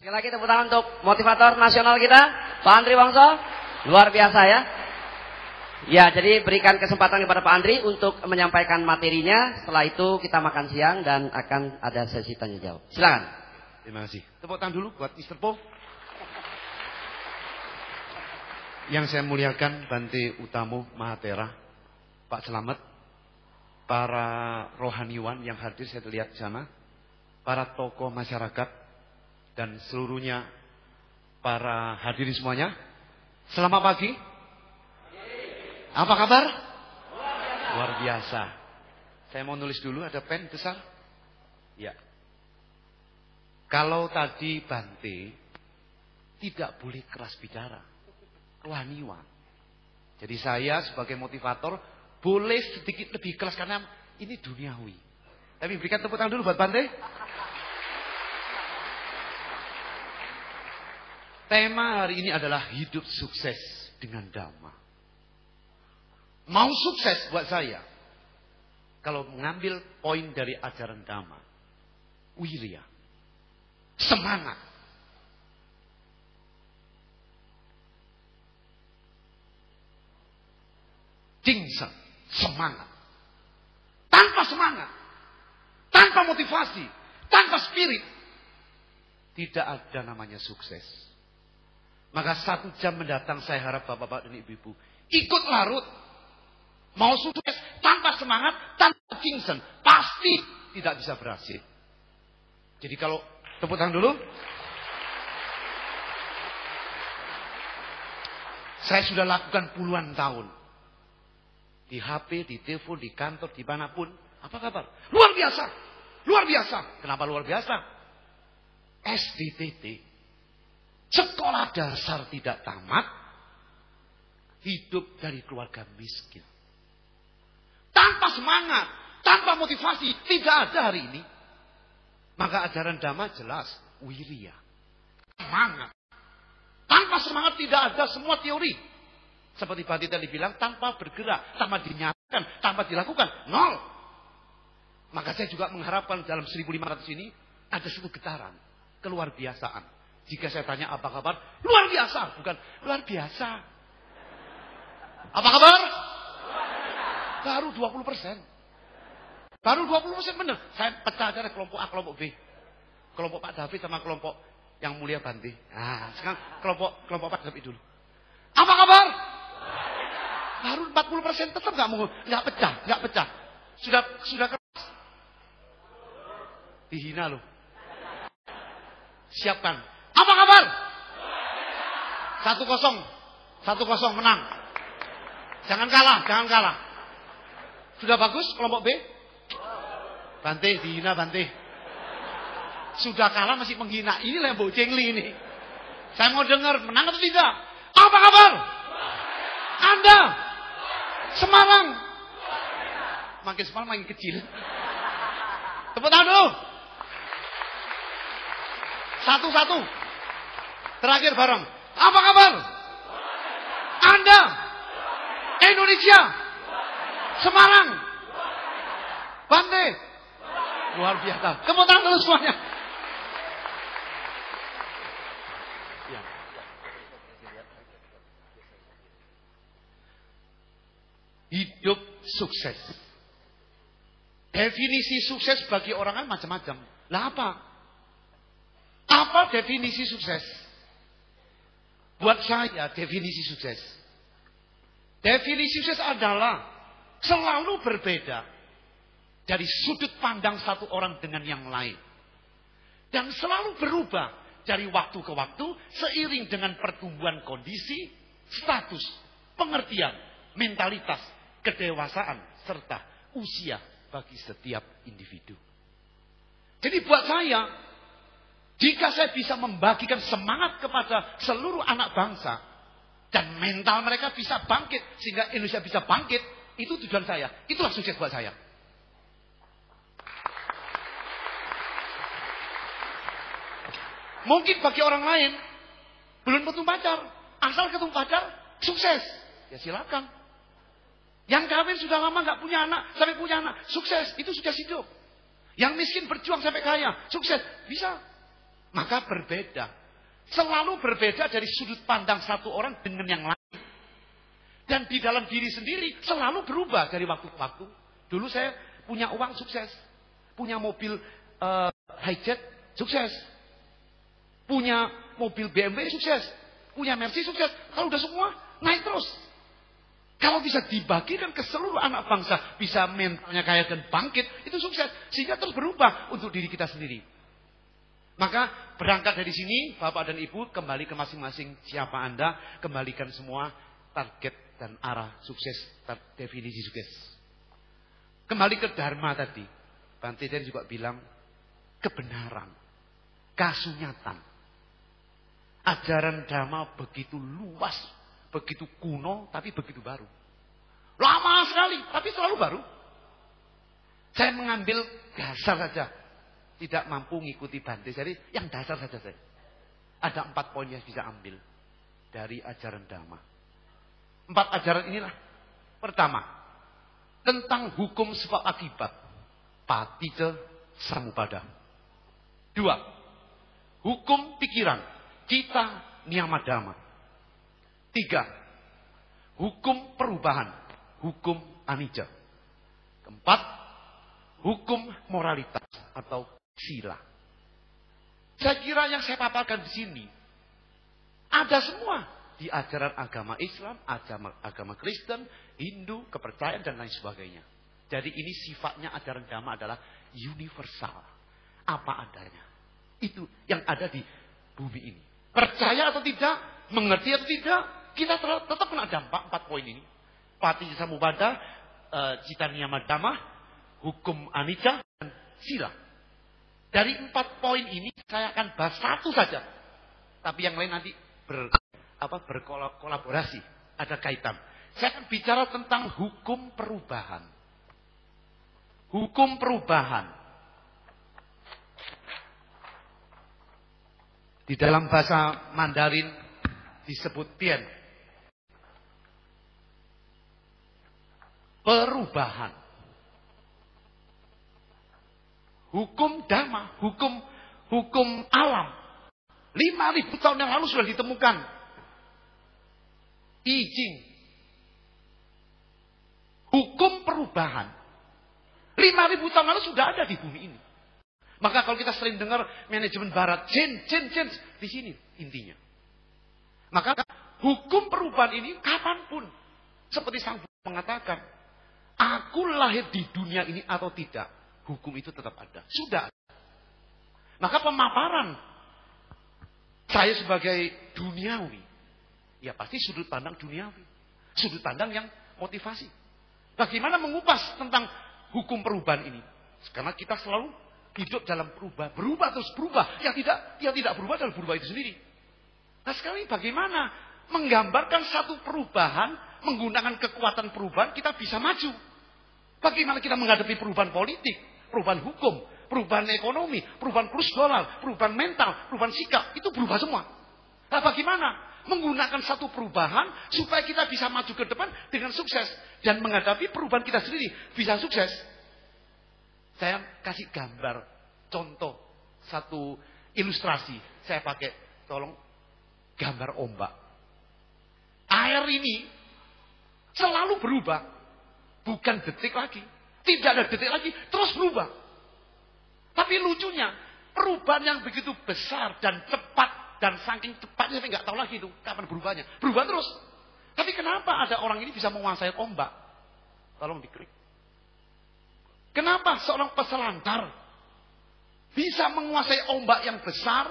Sekali lagi tepuk tangan untuk motivator nasional kita, Pak Andri Wongso. Luar biasa ya. Ya, jadi berikan kesempatan kepada Pak Andri untuk menyampaikan materinya. Setelah itu kita makan siang dan akan ada sesi tanya jawab. Silakan. Terima kasih. Tepuk tangan dulu buat Mr. Po. Yang saya muliakan Bante Utamo Mahatera, Pak Selamet, para rohaniwan yang hadir saya lihat di sana, para tokoh masyarakat dan seluruhnya para hadirin semuanya. Selamat pagi. Apa kabar? Luar biasa. Saya mau nulis dulu, ada pen besar? Ya. Kalau tadi Bante tidak boleh keras bicara, rohaniwan. Jadi saya sebagai motivator boleh sedikit lebih keras karena ini duniawi. Tapi berikan tepuk tangan dulu buat Bante. Tema hari ini adalah hidup sukses dengan Dhamma. Mau sukses buat saya, kalau mengambil poin dari ajaran Dhamma, wirya, semangat. Jingsen, semangat. Tanpa semangat, tanpa motivasi, tanpa spirit, tidak ada namanya sukses. Maka 1 jam mendatang saya harap bapak-bapak dan ibu-ibu ikut larut. Mau sukses tanpa semangat, tanpa jingsen, pasti tidak bisa berhasil. Jadi kalau tepuk tangan dulu. Saya sudah lakukan puluhan tahun. Di HP, di telepon, di kantor, dimanapun. Apa kabar? Luar biasa. Luar biasa. Kenapa luar biasa? SDTT. Sekolah dasar tidak tamat. Hidup dari keluarga miskin. Tanpa semangat, tanpa motivasi, tidak ada hari ini. Maka ajaran Dhamma jelas, wirya. Semangat. Tanpa semangat tidak ada semua teori. Seperti Bante tadi bilang, tanpa bergerak, tanpa dinyatakan, tanpa dilakukan, nol. Maka saya juga mengharapkan dalam 1500 ini ada satu getaran, keluar biasaan. Jika saya tanya apa kabar, luar biasa, bukan luar biasa. Apa kabar? Baru 20%. Baru 20% benar. Saya pecah aja kelompok A, kelompok B. Kelompok Pak David sama kelompok yang mulia Bante. Nah, sekarang kelompok Pak David dulu. Apa kabar? Baru 40% tetap nggak pecah. Sudah keras. Dihina loh. Siapkan. Apa kabar? 1-0 menang. Jangan kalah. Sudah bagus kelompok B? Bante, dihina Bante. Sudah kalah masih menghina. Ini lah yang cengli ini. Saya mau dengar menang atau tidak? Apa kabar? Anda Semarang. Makin Semarang makin kecil. Tepuk tangan dulu. 1-1. Terakhir bareng. Apa kabar? Anda Indonesia. Semarang. Bante. Luar biasa. Tepuk tangan dulu semuanya. Ya. Hidup sukses. Definisi sukses bagi orang kan macam-macam. Lah apa? Apa definisi sukses? Buat saya definisi sukses. Definisi sukses adalah selalu berbeda dari sudut pandang satu orang dengan yang lain. Dan selalu berubah dari waktu ke waktu seiring dengan pertumbuhan kondisi, status, pengertian, mentalitas, kedewasaan, serta usia bagi setiap individu. Jadi buat saya, jika saya bisa membagikan semangat kepada seluruh anak bangsa, dan mental mereka bisa bangkit, sehingga Indonesia bisa bangkit, itu tujuan saya. Itulah sukses buat saya. Mungkin bagi orang lain, belum ketemu pacar. Asal ketemu pacar, sukses. Ya silakan. Yang kawin sudah lama gak punya anak, sampai punya anak, sukses. Itu sukses hidup. Yang miskin berjuang sampai kaya, sukses. Bisa. Maka berbeda. Selalu berbeda dari sudut pandang satu orang dengan yang lain. Dan di dalam diri sendiri selalu berubah dari waktu ke waktu. Dulu saya punya uang sukses. Punya mobil hijet sukses. Punya mobil BMW sukses. Punya Mercy sukses. Kalau udah semua naik terus. Kalau bisa dibagikan ke seluruh anak bangsa, bisa mentalnya kaya dan bangkit, itu sukses. Sehingga terus berubah untuk diri kita sendiri. Maka berangkat dari sini, Bapak dan Ibu, kembali ke masing-masing siapa Anda, kembalikan semua target dan arah sukses, definisi sukses. Kembali ke Dharma tadi. Bante tadi juga bilang, kebenaran, kasunyatan. Ajaran Dharma begitu luas, begitu kuno, tapi begitu baru. Lama sekali, tapi selalu baru. Saya mengambil dasar saja. Tidak mampu mengikuti Bante. Jadi yang dasar saja saya. Ada 4 poin yang bisa ambil dari ajaran Dhamma. 4 ajaran inilah. Pertama, tentang hukum sebab akibat. Paticca samuppada. 2, hukum pikiran. Citta niyama dhamma. 3, hukum perubahan. Hukum anicca. 4, hukum moralitas atau sila. Saya kira yang saya paparkan di sini ada semua di ajaran agama Islam, agama Kristen, Hindu, kepercayaan dan lain sebagainya. Jadi ini sifatnya ajaran Dhamma adalah universal, apa adanya. Itu yang ada di bumi ini. Percaya atau tidak, mengerti atau tidak, kita tetap kena dampak 4 poin ini. Paticca samuppada, citta niyama dhamma, hukum anicca dan sila. Dari 4 poin ini saya akan bahas 1 saja. Tapi yang lain nanti berkolaborasi, ada kaitan. Saya akan bicara tentang hukum perubahan. Hukum perubahan. Di dalam bahasa Mandarin disebut tian. Perubahan. Hukum Dhamma, hukum alam. 5.000 tahun yang lalu sudah ditemukan. I Ching. Hukum perubahan. 5.000 tahun lalu sudah ada di bumi ini. Maka kalau kita sering dengar manajemen barat, change, di sini intinya. Maka hukum perubahan ini kapanpun. Seperti Sang Buddha mengatakan, aku lahir di dunia ini atau tidak, hukum itu tetap ada. Sudah. Maka pemaparan saya sebagai duniawi, ya pasti sudut pandang duniawi. Sudut pandang yang motivasi. Bagaimana mengupas tentang hukum perubahan ini? Karena kita selalu hidup dalam berubah terus berubah. Yang tidak berubah adalah berubah itu sendiri. Nah sekarang bagaimana menggambarkan satu perubahan, menggunakan kekuatan perubahan, kita bisa maju. Bagaimana kita menghadapi perubahan politik, perubahan hukum, perubahan ekonomi, perubahan kurs dolar, perubahan mental, perubahan sikap, itu berubah semua. Nah bagaimana menggunakan satu perubahan supaya kita bisa maju ke depan dengan sukses. Dan menghadapi perubahan kita sendiri bisa sukses. Saya kasih gambar, contoh, satu ilustrasi. Saya pakai, tolong, gambar ombak. Air ini selalu berubah. Bukan detik lagi. Tidak ada detik lagi, terus berubah. Tapi lucunya, perubahan yang begitu besar dan cepat, dan saking cepatnya saya nggak tahu lagi itu kapan berubahnya. Berubah terus. Tapi kenapa ada orang ini bisa menguasai ombak? Tolong diklik. Kenapa seorang peselancar bisa menguasai ombak yang besar,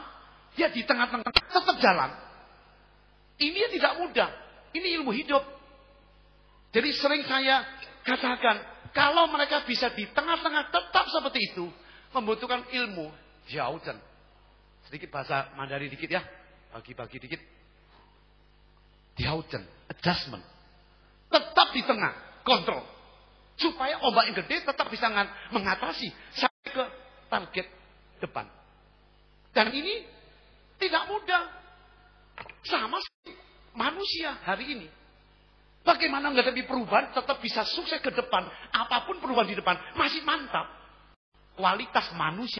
dia di tengah-tengah tetap jalan? Ini tidak mudah. Ini ilmu hidup. Jadi sering saya katakan, kalau mereka bisa di tengah-tengah tetap seperti itu, membutuhkan ilmu jauhan. Sedikit bahasa Mandarin dikit ya, bagi-bagi dikit. Jauhan, adjustment. Tetap di tengah, kontrol. Supaya ombak yang gede tetap bisa mengatasi sampai ke target depan. Dan ini tidak mudah. Sama manusia hari ini. Bagaimana menghadapi perubahan tetap bisa sukses ke depan. Apapun perubahan di depan masih mantap. Kualitas manusia